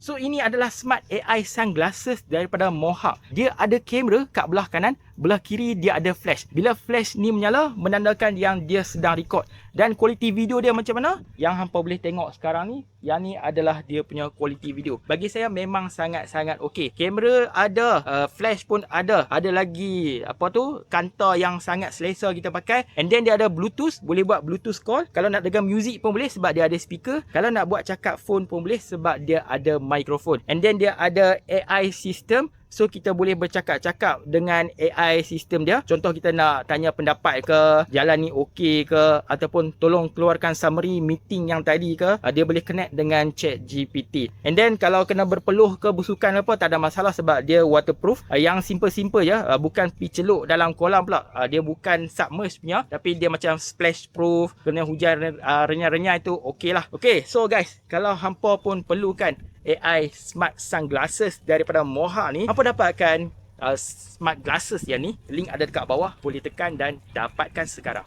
So ini adalah smart AI sunglasses daripada Mohawk. Dia ada kamera kat belah kanan, belah kiri dia ada flash. Bila flash ni menyala, menandakan yang dia sedang record. Dan kualiti video dia macam mana? Yang hampa boleh tengok sekarang ni, yang ni adalah dia punya kualiti video. Bagi saya memang sangat-sangat okey. Kamera ada, flash pun ada. Ada lagi apa tu, kanta yang sangat selesa kita pakai. And then dia ada Bluetooth, boleh buat Bluetooth call. Kalau nak dengar music pun boleh sebab dia ada speaker. Kalau nak buat cakap phone pun boleh sebab dia ada mikrofon. And then dia ada AI system. So kita boleh bercakap-cakap dengan AI sistem dia. Contoh kita nak tanya pendapat ke, jalan ni okey ke, ataupun tolong keluarkan summary meeting yang tadi ke, dia boleh connect dengan ChatGPT. And then kalau kena berpeluh ke bersukan apa, tak ada masalah sebab dia waterproof. Yang simple-simple je, bukan pi celuk dalam kolam pula. Dia bukan submerge punya, tapi dia macam splash proof, kena hujan renyah-renyah itu okey lah. Okay, so guys, kalau hampa pun perlukan AI smart sunglasses daripada Mohawk ni, hampa dapatkan smart glasses yang ni. Link ada dekat bawah, boleh tekan dan dapatkan sekarang.